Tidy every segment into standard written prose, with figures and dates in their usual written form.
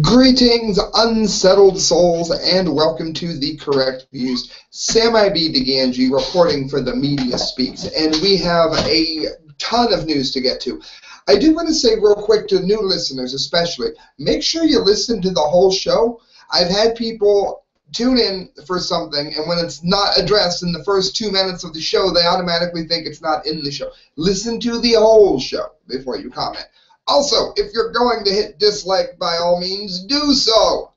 Greetings, unsettled souls, and welcome to The Correct Views. Sam I.B. DeGangi reporting for The Media Speaks, and we have a ton of news to get to. I do want to say real quick to new listeners especially, make sure you listen to the whole show. I've had people tune in for something, and when it's not addressed in the first 2 minutes of the show, they automatically think it's not in the show. Listen to the whole show before you comment. Also, if you're going to hit dislike, by all means, do so.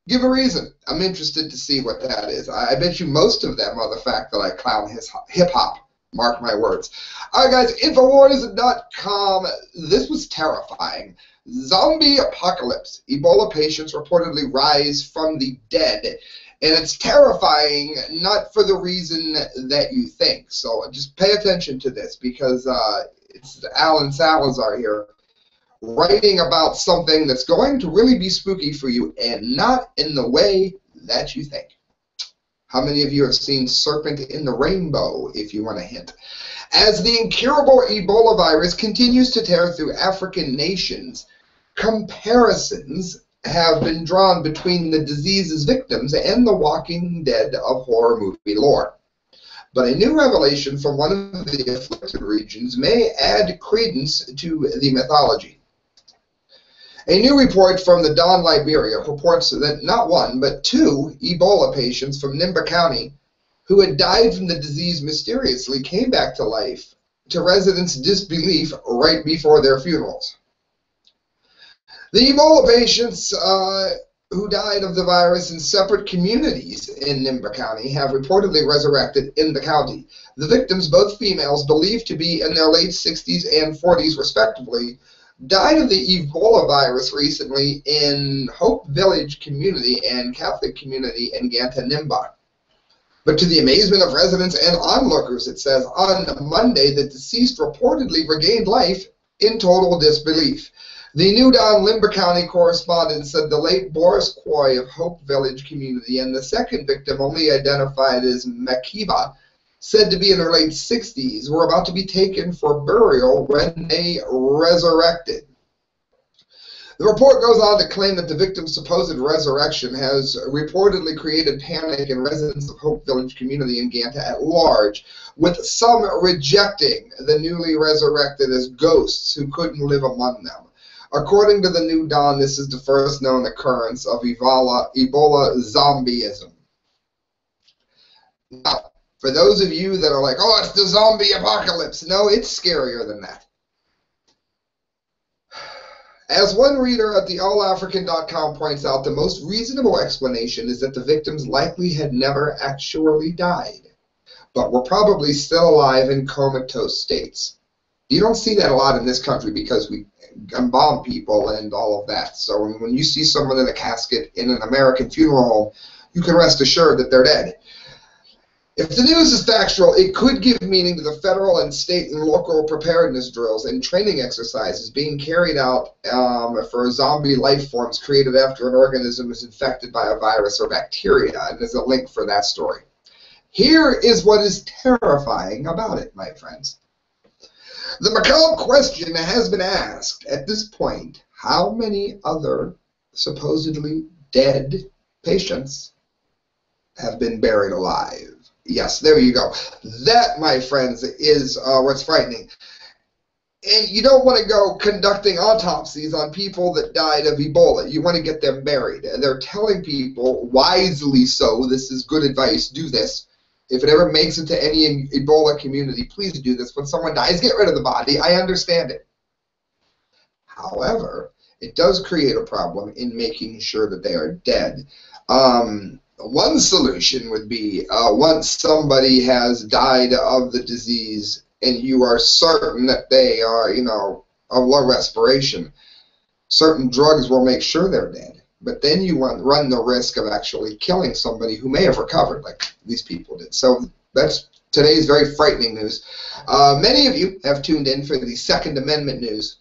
Give a reason. I'm interested to see what that is. I bet you most of them are the fact that I clown hip-hop. Mark my words. All right, guys, Infowars.com. This was terrifying. Zombie apocalypse. Ebola patients reportedly rise from the dead. And it's terrifying, not for the reason that you think. So just pay attention to this, because it's Alan Salazar here writing about something that's going to really be spooky for you, and not in the way that you think. How many of you have seen Serpent in the Rainbow, if you want a hint? As the incurable Ebola virus continues to tear through African nations, comparisons have been drawn between the disease's victims and the Walking Dead of horror movie lore. But a new revelation from one of the afflicted regions may add credence to the mythology. A new report from the Dawn, Liberia, reports that not one, but 2 Ebola patients from Nimba County who had died from the disease mysteriously came back to life, to residents' disbelief right before their funerals. The Ebola patients who died of the virus in separate communities in Nimba County have reportedly resurrected in the county. The victims, both females, believed to be in their late 60s and 40s respectively, died of the Ebola virus recently in Hope Village community and Catholic community in Nimba. But to the amazement of residents and onlookers, it says, on Monday the deceased reportedly regained life in total disbelief. The New Dawn Limber County correspondent said the late Boris Coy of Hope Village community and the second victim, only identified as Makiba, said to be in her late 60s, were about to be taken for burial when they resurrected. The report goes on to claim that the victim's supposed resurrection has reportedly created panic in residents of Hope Village community in Ganta at large, with some rejecting the newly resurrected as ghosts who couldn't live among them. According to the New Dawn, this is the first known occurrence of Ebola zombieism. Now, for those of you that are like, oh, it's the zombie apocalypse, no, it's scarier than that. As one reader at the allafrican.com points out, the most reasonable explanation is that the victims likely had never actually died, but were probably still alive in comatose states. You don't see that a lot in this country because we embalm people and all of that. So when you see someone in a casket in an American funeral home, you can rest assured that they're dead. If the news is factual, it could give meaning to the federal and state and local preparedness drills and training exercises being carried out for zombie life forms created after an organism is infected by a virus or bacteria. And there's a link for that story. Here is what is terrifying about it, my friends. The macabre question has been asked at this point: how many other supposedly dead patients have been buried alive? Yes, there you go. That, my friends, is what's frightening. And you don't want to go conducting autopsies on people that died of Ebola. You want to get them buried. And they're telling people, wisely so, this is good advice, do this. If it ever makes it to any Ebola community, please do this. When someone dies, get rid of the body. I understand it. However, it does create a problem in making sure that they are dead. One solution would be once somebody has died of the disease and you are certain that they are, of low respiration, certain drugs will make sure they're dead. But then you run the risk of actually killing somebody who may have recovered, like these people did. So that's today's very frightening news. Many of you have tuned in for the Second Amendment news.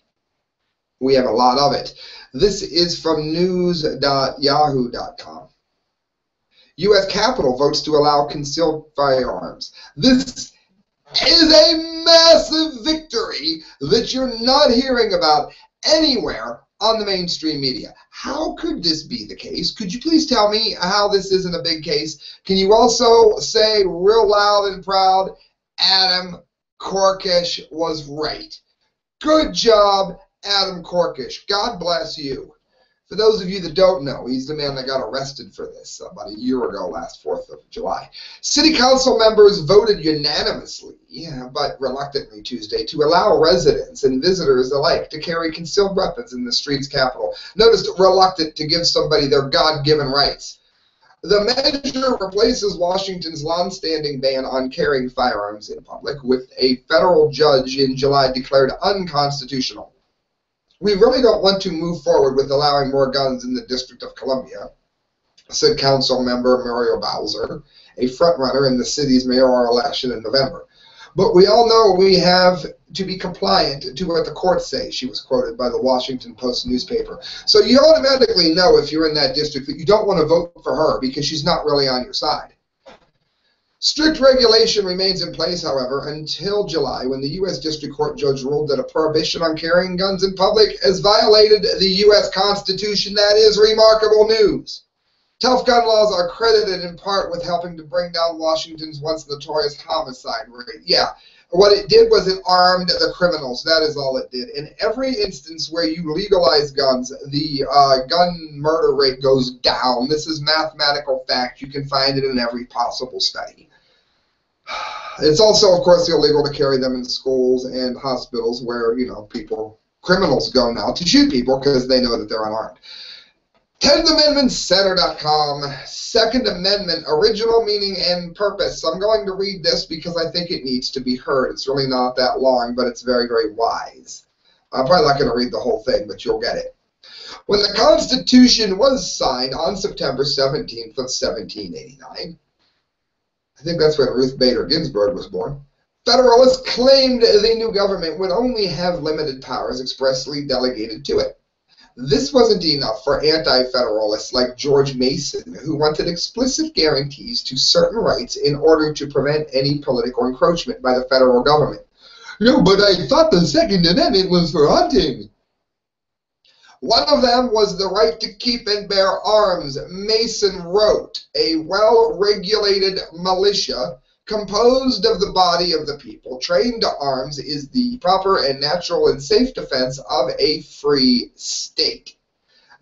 We have a lot of it. This is from news.yahoo.com. U.S. Capitol votes to allow concealed firearms. This is a massive victory that you're not hearing about anywhere on the mainstream media. How could this be the case? Could you please tell me how this isn't a big case? Can you also say real loud and proud, Adam Korkish was right? Good job, Adam Korkish. God bless you. For those of you that don't know, he's the man that got arrested for this about a year ago, last 4th of July. City council members voted unanimously, but reluctantly Tuesday, to allow residents and visitors alike to carry concealed weapons in the street's capital. Notice reluctant to give somebody their God-given rights. The measure replaces Washington's long-standing ban on carrying firearms in public, with a federal judge in July declared unconstitutional. We really don't want to move forward with allowing more guns in the District of Columbia, said council member Muriel Bowser, a frontrunner in the city's mayoral election in November. But we all know we have to be compliant to what the courts say, she was quoted by the Washington Post newspaper. So you automatically know if you're in that district that you don't want to vote for her because she's not really on your side. Strict regulation remains in place, however, until July, when the U.S. District Court judge ruled that a prohibition on carrying guns in public has violated the U.S. Constitution. That is remarkable news. Tough gun laws are credited in part with helping to bring down Washington's once notorious homicide rate. Yeah, what it did was it armed the criminals. That is all it did. In every instance where you legalize guns, the gun murder rate goes down. This is mathematical fact. You can find it in every possible study. It's also, of course, illegal to carry them in schools and hospitals where, criminals go now to shoot people because they know that they're unarmed. 10th Amendment Center.com, Second Amendment, original meaning and purpose. I'm going to read this because I think it needs to be heard. It's really not that long, but it's very, very wise. I'm probably not going to read the whole thing, but you'll get it. When the Constitution was signed on September 17th of 1789, I think that's when Ruth Bader Ginsburg was born, Federalists claimed the new government would only have limited powers expressly delegated to it. This wasn't enough for anti-federalists like George Mason, who wanted explicit guarantees to certain rights in order to prevent any political encroachment by the federal government. No, but I thought the Second Amendment was for hunting. One of them was the right to keep and bear arms. Mason wrote, a well-regulated militia composed of the body of the people, trained to arms, is the proper and natural and safe defense of a free state.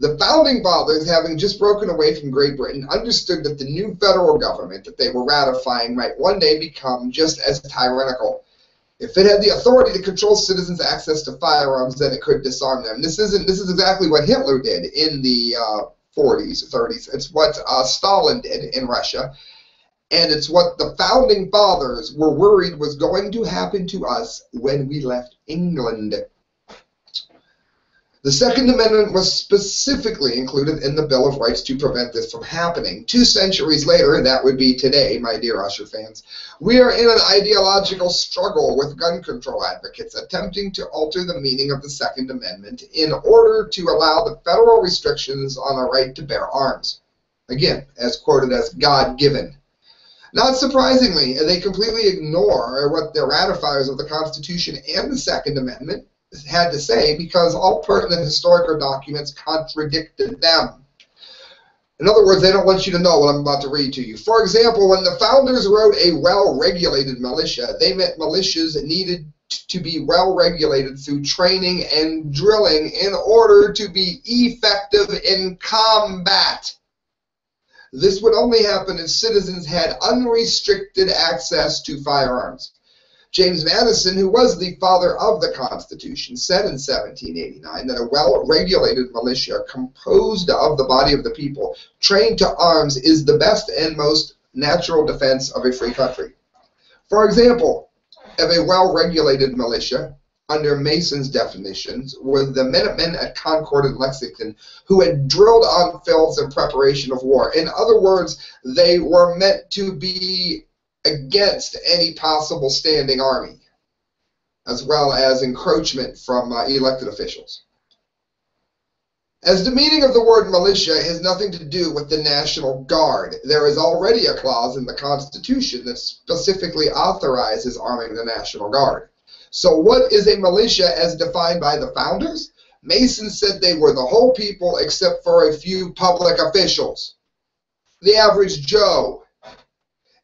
The Founding Fathers, having just broken away from Great Britain, understood that the new federal government that they were ratifying might one day become just as tyrannical. If it had the authority to control citizens' access to firearms, then it could disarm them. This is exactly what Hitler did in the 40s, 30s. It's what Stalin did in Russia. And it's what the Founding Fathers were worried was going to happen to us when we left England. The Second Amendment was specifically included in the Bill of Rights to prevent this from happening. 2 centuries later, and that would be today, my dear Usher fans, we are in an ideological struggle with gun control advocates attempting to alter the meaning of the Second Amendment in order to allow the federal restrictions on a right to bear arms. Again, as quoted as God-given. Not surprisingly, they completely ignore what the ratifiers of the Constitution and the Second Amendment had to say because all pertinent historical documents contradicted them. In other words, they don't want you to know what I'm about to read to you. For example, when the founders wrote a well-regulated militia, they meant militias needed to be well-regulated through training and drilling in order to be effective in combat. This would only happen if citizens had unrestricted access to firearms. James Madison, who was the father of the Constitution, said in 1789 that a well-regulated militia composed of the body of the people, trained to arms, is the best and most natural defense of a free country. For example, of a well-regulated militia, under Mason's definitions, were the Minutemen at Concord and Lexington, who had drilled on fields in preparation of war. In other words, they were meant to be against any possible standing army, as well as encroachment from elected officials. As the meaning of the word militia has nothing to do with the National Guard, there is already a clause in the Constitution that specifically authorizes arming the National Guard. So what is a militia as defined by the founders? Mason said they were the whole people except for a few public officials. The average Joe.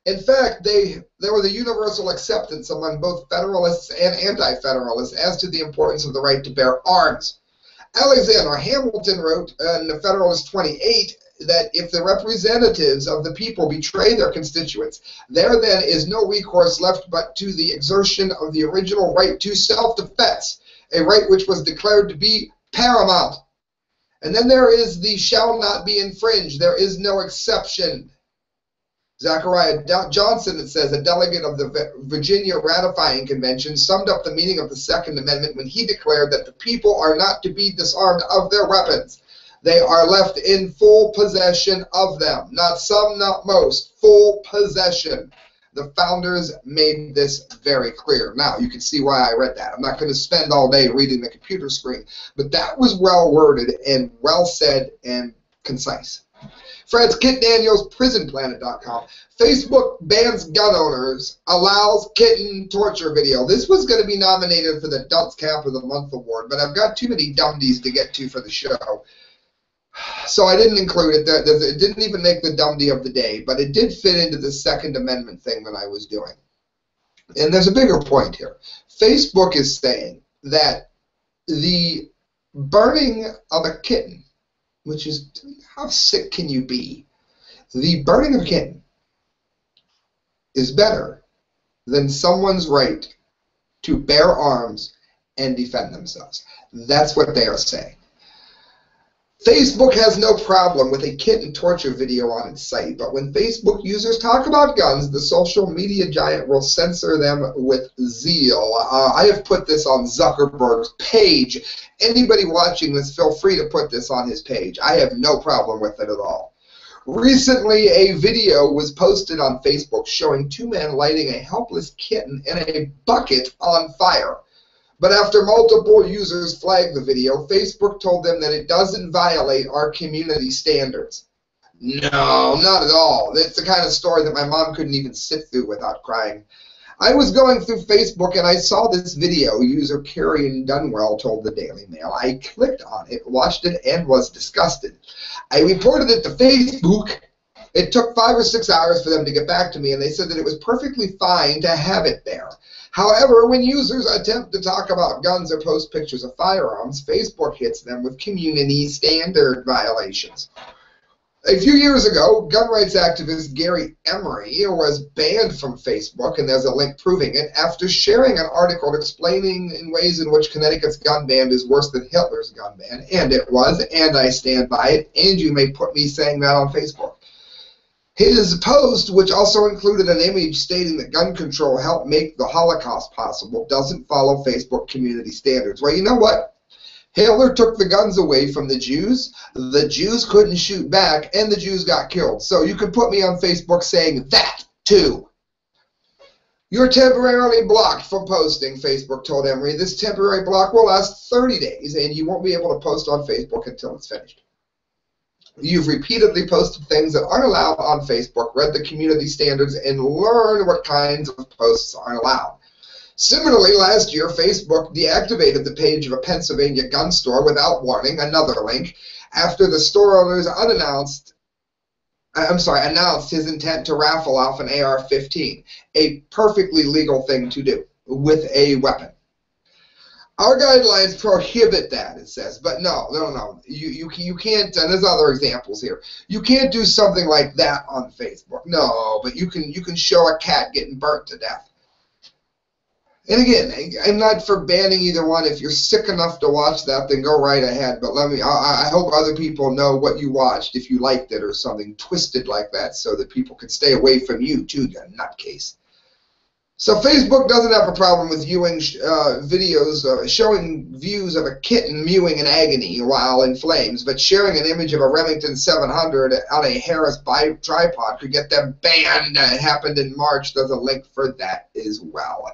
In fact, there was a universal acceptance among both Federalists and Anti-Federalists as to the importance of the right to bear arms. Alexander Hamilton wrote in the Federalist 28 that if the representatives of the people betray their constituents, there then is no recourse left but to the exertion of the original right to self-defense, a right which was declared to be paramount. And then there is the shall not be infringed. There is no exception. Zachariah Johnson, it says, a delegate of the Virginia Ratifying Convention, summed up the meaning of the Second Amendment when he declared that the people are not to be disarmed of their weapons. They are left in full possession of them. Not some, not most. Full possession. The founders made this very clear. Now, you can see why I read that. I'm not going to spend all day reading the computer screen, but that was well worded and well said and concise. Friends, Kit Daniels, PrisonPlanet.com. Facebook bans gun owners, allows kitten torture video. This was going to be nominated for the Dunce Cap of the Month award, but I've got too many dumdies to get to for the show, so I didn't include it. It didn't even make the dumdy of the day, but it did fit into the Second Amendment thing that I was doing. And there's a bigger point here. Facebook is saying that the burning of a kitten, which is, how sick can you be? The burning of a kitten is better than someone's right to bear arms and defend themselves. That's what they are saying. Facebook has no problem with a kitten torture video on its site, but when Facebook users talk about guns, the social media giant will censor them with zeal. I have put this on Zuckerberg's page. Anybody watching this, feel free to put this on his page. I have no problem with it at all. Recently, a video was posted on Facebook showing two men lighting a helpless kitten in a bucket on fire. But after multiple users flagged the video, Facebook told them that it doesn't violate our community standards. No, not at all. It's the kind of story that my mom couldn't even sit through without crying. I was going through Facebook and I saw this video, user Carrie Dunwell told the Daily Mail. I clicked on it, watched it, and was disgusted. I reported it to Facebook. It took 5 or 6 hours for them to get back to me, and they said that it was perfectly fine to have it there. However, when users attempt to talk about guns or post pictures of firearms, Facebook hits them with community standard violations. A few years ago, gun rights activist Gary Emery was banned from Facebook, and there's a link proving it, after sharing an article explaining in ways in which Connecticut's gun ban is worse than Hitler's gun ban. And it was, and I stand by it, and you may put me saying that on Facebook. His post, which also included an image stating that gun control helped make the Holocaust possible, doesn't follow Facebook community standards. Well, you know what? Hitler took the guns away from the Jews couldn't shoot back, and the Jews got killed. So you can put me on Facebook saying that, too. You're temporarily blocked from posting, Facebook told Emery. This temporary block will last 30 days, and you won't be able to post on Facebook until it's finished. You've repeatedly posted things that aren't allowed on Facebook, read the community standards, and learned what kinds of posts aren't allowed. Similarly, last year, Facebook deactivated the page of a Pennsylvania gun store without warning, another link, after the store owners announced his intent to raffle off an AR-15, a perfectly legal thing to do with a weapon. Our guidelines prohibit that, it says, but no. You can't, and there's other examples here. You can't do something like that on Facebook. No, but you can show a cat getting burnt to death. And again, I'm not for banning either one. If you're sick enough to watch that, then go right ahead. But I hope other people know what you watched, if you liked it or something twisted like that, so that people can stay away from you too, you nutcase. So Facebook doesn't have a problem with viewing videos showing views of a kitten mewing in agony while in flames, but sharing an image of a Remington 700 on a Harris tripod could get them banned. It happened in March. There's a link for that as well.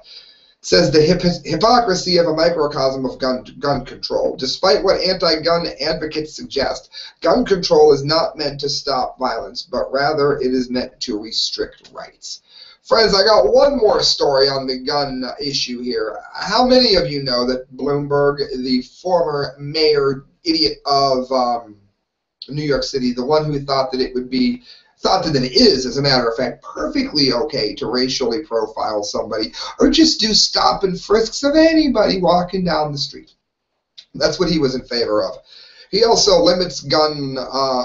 It says the hypocrisy of a microcosm of gun control. Despite what anti-gun advocates suggest, gun control is not meant to stop violence, but rather it is meant to restrict rights. Friends, I got one more story on the gun issue here. How many of you know that Bloomberg, the former mayor idiot of New York City, the one who thought that it is, as a matter of fact, perfectly okay to racially profile somebody or just do stop and frisks of anybody walking down the street? That's what he was in favor of. He also limits gun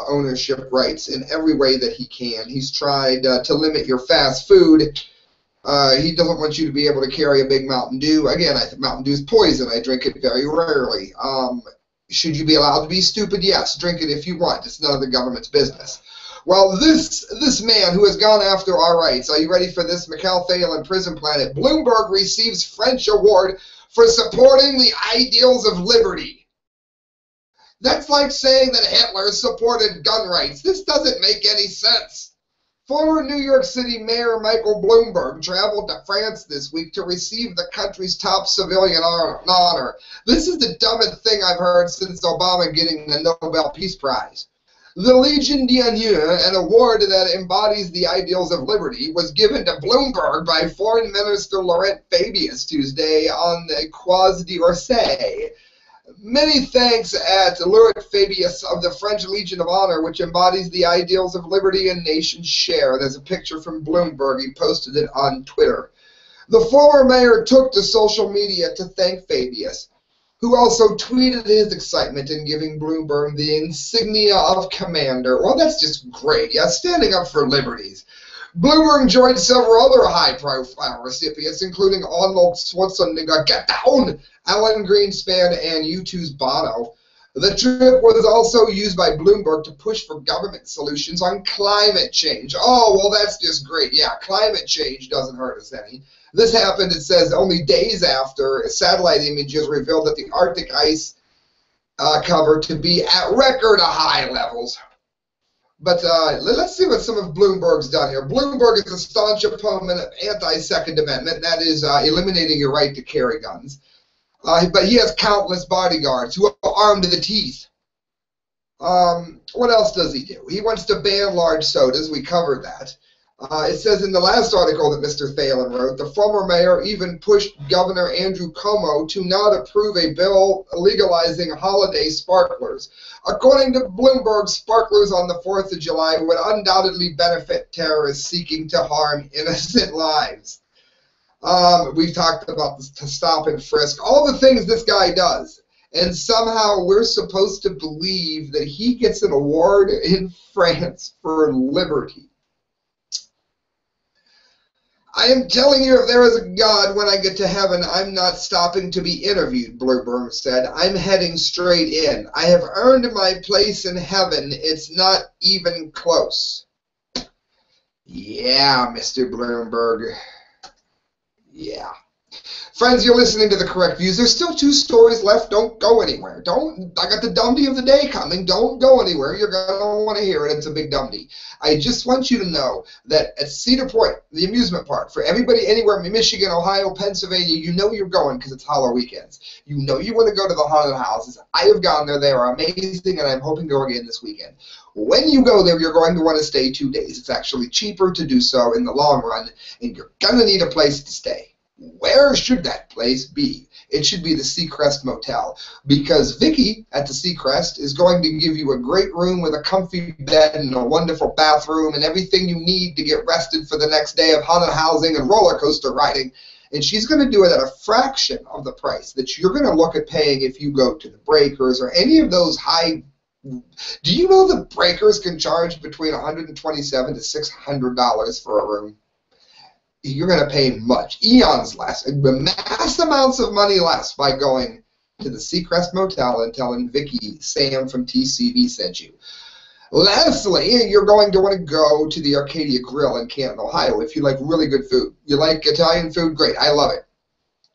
ownership rights in every way that he can. He's tried to limit your fast food. He doesn't want you to be able to carry a big Mountain Dew. Again, I think Mountain Dew is poison. I drink it very rarely. Should you be allowed to be stupid? Yes, drink it if you want. It's none of the government's business. Well, this man who has gone after our rights, are you ready for this? Mikhail Phelan, Prison Planet. Bloomberg receives French award for supporting the ideals of liberty. That's like saying that Hitler supported gun rights. This doesn't make any sense. Former New York City Mayor Michael Bloomberg traveled to France this week to receive the country's top civilian honor. This is the dumbest thing I've heard since Obama getting the Nobel Peace Prize. The Légion d'honneur, an award that embodies the ideals of liberty, was given to Bloomberg by Foreign Minister Laurent Fabius Tuesday on the Croix d'Orsay. Many thanks at Laurent Fabius of the French Legion of Honor, which embodies the ideals of liberty and nation share. There's a picture from Bloomberg. He posted it on Twitter. The former mayor took to social media to thank Fabius, who also tweeted his excitement in giving Bloomberg the insignia of commander. Well, that's just great. Yeah, standing up for liberties. Bloomberg joined several other high-profile recipients, including Arnold Schwarzenegger, Get Down, Alan Greenspan, and U2's Bono. The trip was also used by Bloomberg to push for government solutions on climate change. Oh, well, that's just great. Yeah, climate change doesn't hurt us any. This happened, it says, only days after satellite images revealed that the Arctic ice cover to be at record high levels. But let's see what some of Bloomberg's done here. Bloomberg is a staunch opponent of anti-Second Amendment, that is eliminating your right to carry guns. But he has countless bodyguards who are armed to the teeth. What else does he do? He wants to ban large sodas. We covered that. It says in the last article that Mr. Phelan wrote, the former mayor even pushed Governor Andrew Cuomo to not approve a bill legalizing holiday sparklers. According to Bloomberg, sparklers on the 4th of July would undoubtedly benefit terrorists seeking to harm innocent lives. We've talked about this to stop and frisk, all the things this guy does. And somehow we're supposed to believe that he gets an award in France for liberty. I am telling you, if there is a God, when I get to heaven, I'm not stopping to be interviewed, Bloomberg said. I'm heading straight in. I have earned my place in heaven. It's not even close. Yeah, Mr. Bloomberg. Yeah. Friends, you're listening to The Correct Views. There's still 2 stories left. Don't go anywhere. I got the Dumdy of the day coming. Don't go anywhere. You're going to want to hear it. It's a big Dumdy. I just want you to know that at Cedar Point, the amusement park, for everybody anywhere in Michigan, Ohio, Pennsylvania, you know you're going because it's Hollow weekends. You know you want to go to the haunted houses. I have gone there. They are amazing, and I'm hoping to go again this weekend. When you go there, you're going to want to stay 2 days. It's actually cheaper to do so in the long run, and you're going to need a place to stay. Where should that place be? It should be the Seacrest Motel, because Vicky at the Seacrest is going to give you a great room with a comfy bed and a wonderful bathroom and everything you need to get rested for the next day of haunted housing and roller coaster riding. And she's going to do it at a fraction of the price that you're going to look at paying if you go to the Breakers or any of those high. Do you know the Breakers can charge between $127 to $600 for a room? You're going to pay much, eons less, mass amounts of money less by going to the Seacrest Motel and telling Vicky, Sam from TCV sent you. Lastly, you're going to want to go to the Arcadia Grill in Canton, Ohio if you like really good food. You like Italian food? Great. I love it.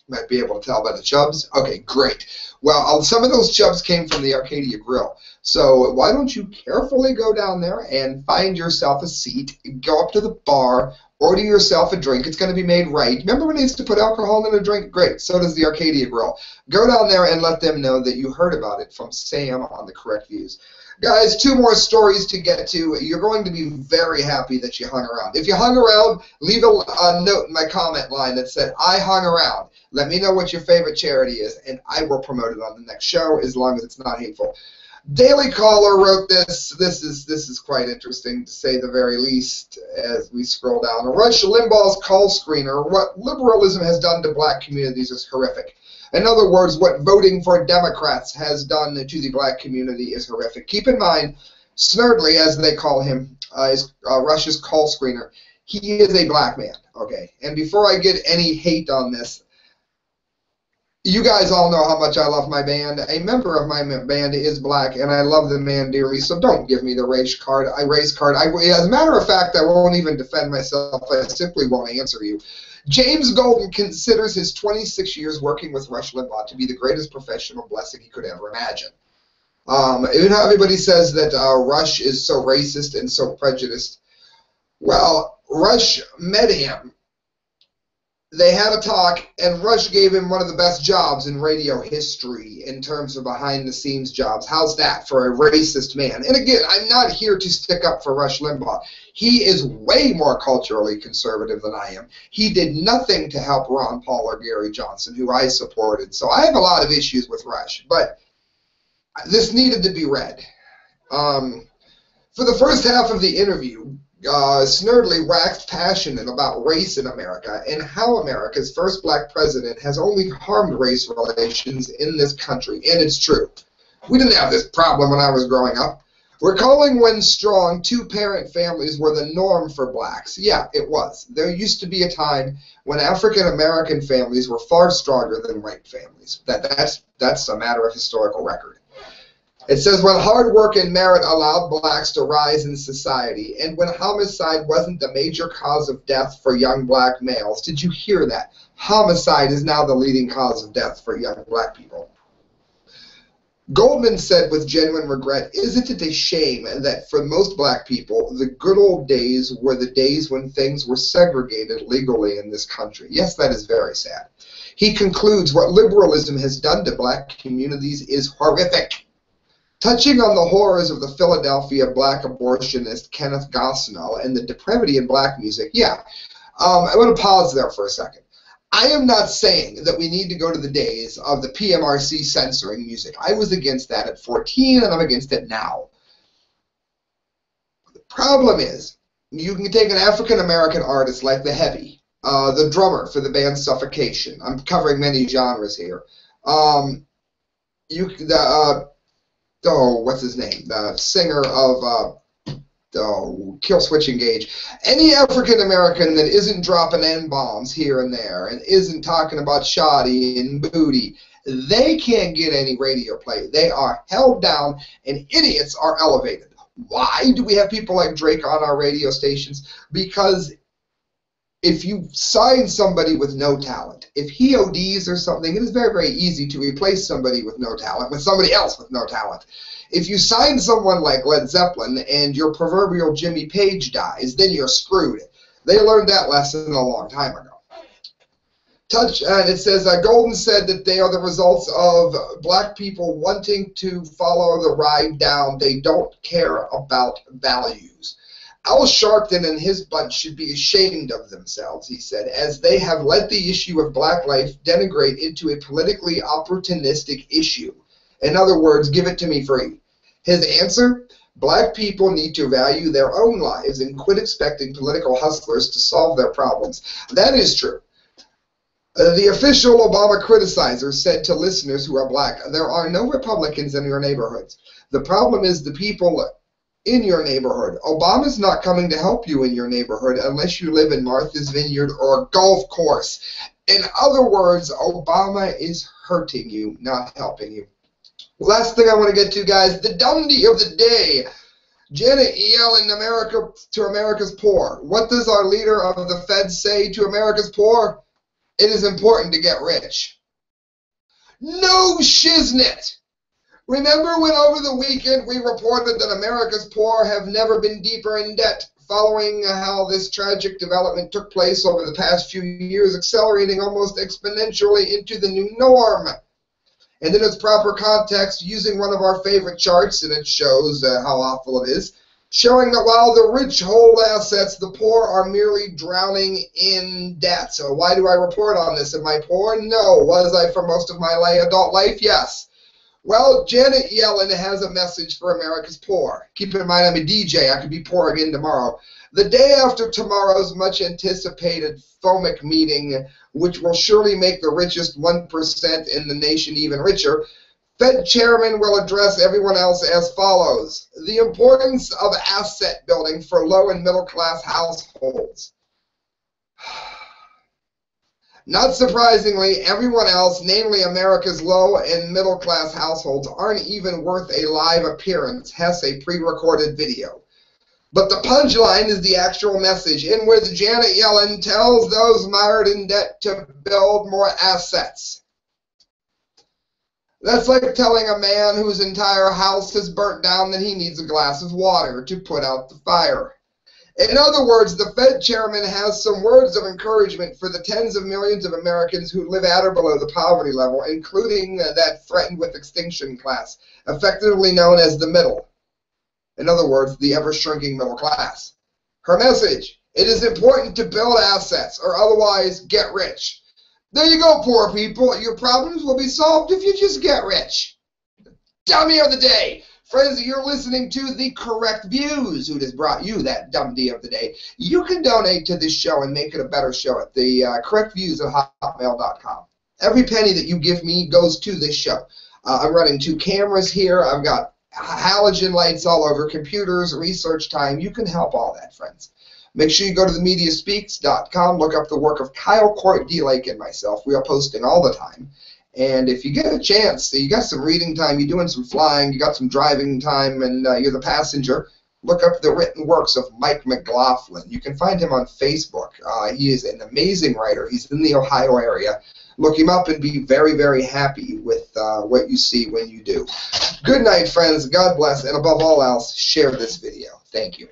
You might be able to tell by the chubs. Okay, great. Well, some of those chubs came from the Arcadia Grill. So why don't you carefully go down there and find yourself a seat, go up to the bar, Order yourself a drink. It's going to be made right. Remember when they used to put alcohol in a drink? Great. So does the Arcadia Grill. Go down there and let them know that you heard about it from Sam on the Correct Views. Guys, 2 more stories to get to. You're going to be very happy that you hung around. If you hung around, leave a note in my comment line that said, I hung around. Let me know what your favorite charity is, and I will promote it on the next show as long as it's not hateful. Daily Caller wrote this. This is quite interesting, to say the very least, as we scroll down. Rush Limbaugh's call screener, what liberalism has done to black communities is horrific. In other words, what voting for Democrats has done to the black community is horrific. Keep in mind, Snerdy, as they call him, is Rush's call screener. He is a black man, okay? And before I get any hate on this, you guys all know how much I love my band. A member of my band is black, and I love the man dearly, so don't give me the race card. As a matter of fact, I won't even defend myself. I simply won't answer you. James Golden considers his 26 years working with Rush Limbaugh to be the greatest professional blessing he could ever imagine. You know, everybody says that Rush is so racist and so prejudiced. Well, Rush met him. They had a talk, and Rush gave him one of the best jobs in radio history in terms of behind-the-scenes jobs. How's that for a racist man? And again, I'm not here to stick up for Rush Limbaugh. He is way more culturally conservative than I am. He did nothing to help Ron Paul or Gary Johnson, who I supported. So I have a lot of issues with Rush, but this needed to be read. For the first half of the interview, Snerdy waxed passionate about race in America and how America's first black president has only harmed race relations in this country. And it's true. We didn't have this problem when I was growing up. Recalling when strong 2-parent families were the norm for blacks. Yeah, it was. There used to be a time when African-American families were far stronger than white families. That's a matter of historical record. It says, when hard work and merit allowed blacks to rise in society, and when homicide wasn't the major cause of death for young black males. Did you hear that? Homicide is now the leading cause of death for young black people. Goldman said with genuine regret, isn't it a shame that for most black people, the good old days were the days when things were segregated legally in this country? Yes, that is very sad. He concludes, what liberalism has done to black communities is horrific. Touching on the horrors of the Philadelphia black abortionist Kenneth Gosnell and the depravity in black music, I want to pause there for a second. I am not saying that we need to go to the days of the PMRC censoring music. I was against that at 14, and I'm against it now. The problem is, you can take an African-American artist like The Heavy, the drummer for the band Suffocation. I'm covering many genres here. What's his name? The singer of Kill Switch Engage. Any African American that isn't dropping N-bombs here and there and isn't talking about shoddy and booty, they can't get any radio play. They are held down, and idiots are elevated. Why do we have people like Drake on our radio stations? Because if you sign somebody with no talent, if he ODs or something, it is very, very easy to replace somebody with no talent with somebody else with no talent. If you sign someone like Led Zeppelin and your proverbial Jimmy Page dies, then you're screwed. They learned that lesson a long time ago. And it says, Golden said that they are the results of black people wanting to follow the ride down. They don't care about values. Al Sharpton and his bunch should be ashamed of themselves, he said, as they have let the issue of black life denigrate into a politically opportunistic issue. In other words, give it to me free. His answer? Black people need to value their own lives and quit expecting political hustlers to solve their problems. That is true. The official Obama criticizer said to listeners who are black, there are no Republicans in your neighborhoods. The problem is the people in your neighborhood. Obama's not coming to help you in your neighborhood unless you live in Martha's Vineyard or a golf course. In other words, Obama is hurting you, not helping you. Last thing I want to get to, guys, the Dundee of the day. Janet Yellen, to America's poor. What does our leader of the Fed say to America's poor? It is important to get rich. No shiznit. Remember when over the weekend we reported that America's poor have never been deeper in debt? following how this tragic development took place over the past few years, accelerating almost exponentially into the new norm. And in its proper context, using one of our favorite charts, and it shows how awful it is, showing that while the rich hold assets, the poor are merely drowning in debt. So why do I report on this? Am I poor? No. Was I for most of my adult life? Yes. Well, Janet Yellen has a message for America's poor. Keep in mind, I'm a DJ. I could be poor again tomorrow. The day after tomorrow's much-anticipated FOMC meeting, which will surely make the richest 1% in the nation even richer, Fed chairman will address everyone else as follows. The importance of asset building for low and middle-class households. Not surprisingly, everyone else, namely America's low and middle-class households, aren't even worth a live appearance, hence a pre-recorded video. But the punchline is the actual message, in which Janet Yellen tells those mired in debt to build more assets. That's like telling a man whose entire house is burnt down that he needs a glass of water to put out the fire. In other words, the Fed chairman has some words of encouragement for the tens of millions of Americans who live at or below the poverty level, including that threatened with extinction class, effectively known as the middle. In other words, the ever-shrinking middle class. Her message: it is important to build assets, or otherwise get rich. There you go, poor people. Your problems will be solved if you just get rich. Dummy of the day. Friends, you're listening to The Correct Views, who has brought you that dummy of the day. You can donate to this show and make it a better show at the correctviews@hotmail.com. Every penny that you give me goes to this show. I'm running 2 cameras here. I've got halogen lights all over, computers, research time. You can help all that, friends. Make sure you go to themediaspeaks.com, look up the work of Kyle Court D. Lake and myself. We are posting all the time. And if you get a chance, you got some reading time, you're doing some flying, you got some driving time, and you're the passenger, look up the written works of Mike McLaughlin. You can find him on Facebook. He is an amazing writer. He's in the Ohio area. Look him up and be very, very happy with what you see when you do. Good night, friends. God bless. And above all else, share this video. Thank you.